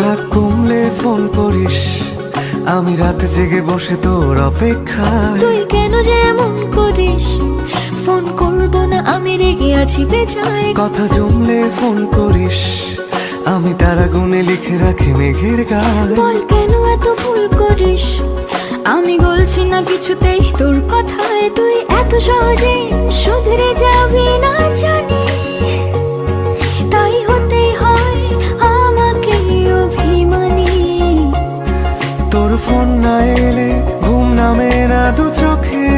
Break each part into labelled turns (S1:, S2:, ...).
S1: রাগ কমলে ফোন করিস, আমি রাতে জেগে বসে তোর অপেক্ষায়।
S2: তুই কেন যে এমন করিস? ফোন করব না আমি রেগে আছি বেজায়।
S1: কথা জমলে ফোন করিস, আমি তারা গুনে লিখে রাখি মেঘের গায়ে।
S2: বল কেন এত ভুল করিস? আমি বলছি না কিছুতেই তোর কথায়। তুই এত সহজে শুধরে যাবি না জানি, তাই হতেই হয় আমাকে অভিমানী।
S1: তোর ফোন না এলে ঘুম নামে না দু চোখে,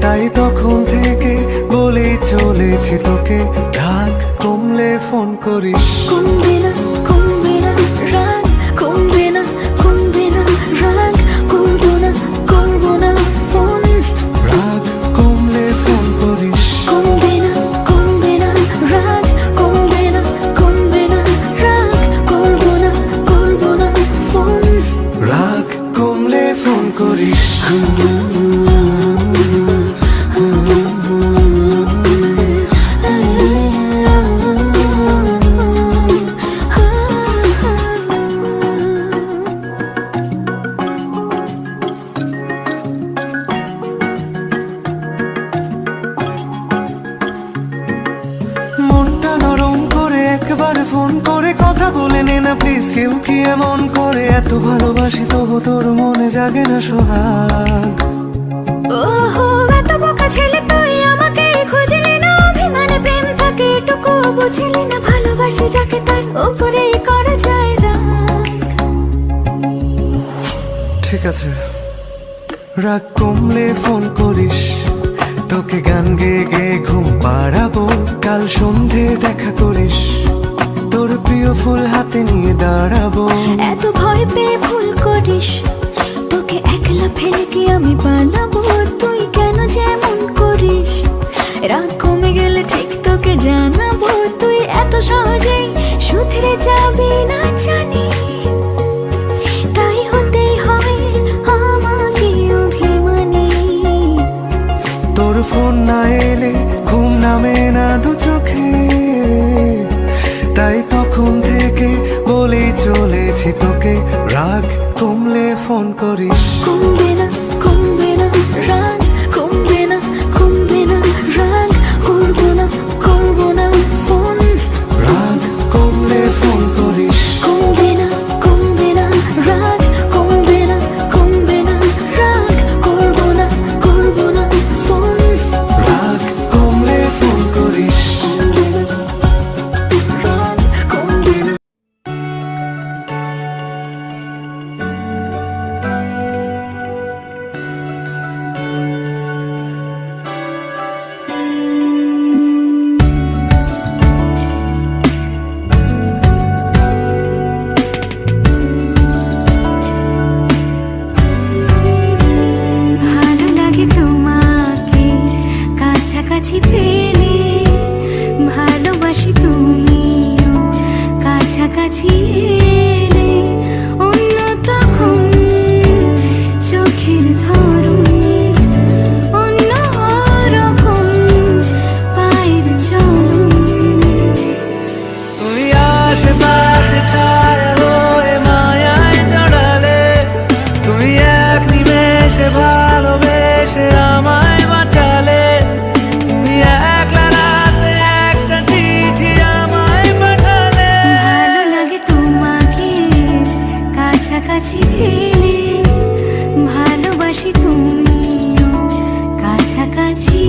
S1: তাই তখন থেকে বলেই চলেছি তোকে, রাগ কমলে ফোন করিস।
S2: কমবে না কমবে না রাগ, কমবে না কমবে না রাগ, করবো না করবো না ফোন।
S1: রাগ কমলে ফোন করিস।
S2: কমবে না কমবে না রাগ, কমবে না কমবে না রাগ, করবো না করবো না ফোন।
S1: রাগ কমলে ফোন করিস। মনটা নরম করে একবার ফোন করে কথা বলে নে না প্লিজ। কেউ কি এমন করে? এত ভালোবাসি তবু তোর মনে জাগে না সোহাগ।
S2: ওহো এত বোকা ছেলে তুই, আমাকে খুঁজলি না অভিমানে প্রেম থাকে এটুকু বুঝলি না। ভালোবাসি যাকে তার উপরেই করা যায় রাগ।
S1: ঠিক আছে, রাগ কমলে ফোন করিস, তোকে গান গেয়ে গেয়ে ঘুম পাড়াবো। কাল সন্ধে দেখা করিস, তোর প্রিয় ফুল হাতে নিয়ে দাঁড়াবো।
S2: এত ভয় পেয়ে ভুল করিস, তোকে একলা ফেলে কি আমি পালাবো? তুই কেন যে এমন করিস? রাগ কমে গেলে ঠিক তোকে জানাবো। তুই এত সহজেই শুধরে যাবি না জানি, তাই হতেই হয় আমাকে অভিমানী।
S1: তোর ফোন না এলে ঘুম নামে না দু চোখে, তাই তখন থেকে বলেই চলেছি তোকে, রাগ কমলে ফোন করিস।
S2: কমবে না কমবে না রাগ, কমবে না কমবে না রাগ, করবো না করবো না ফোন।
S1: রাগ কমলে ফোন করিস।
S2: কমবে না কমবে না রাগ, কমবে না কমবে না রাগ, করবো না করবো না ফোন।
S1: রাগ কমলে ফোন করিস।
S2: রাগ কমবে না। ভালো লাগে তোমাকে কাছাকাছি পেলে, ভালোবাসি তুমিও কাছাকাছি এলে। অন্য তখন চোখের ধরন, অন্য রকম পায়ের চলন।
S1: তুমি আশেপাশে ছায়া হয়ে মায়ায় জড়ালে, তুমি এক নিমেষে ভালোবেসে আমায় বাঁচালে। তুমি একলা রাতে একটা চিঠি আমায় পাঠালে।
S2: ভালো লাগে তোমাকে কাছাকাছি পেলে, ভালোবাসি তুমিও কাছাকাছি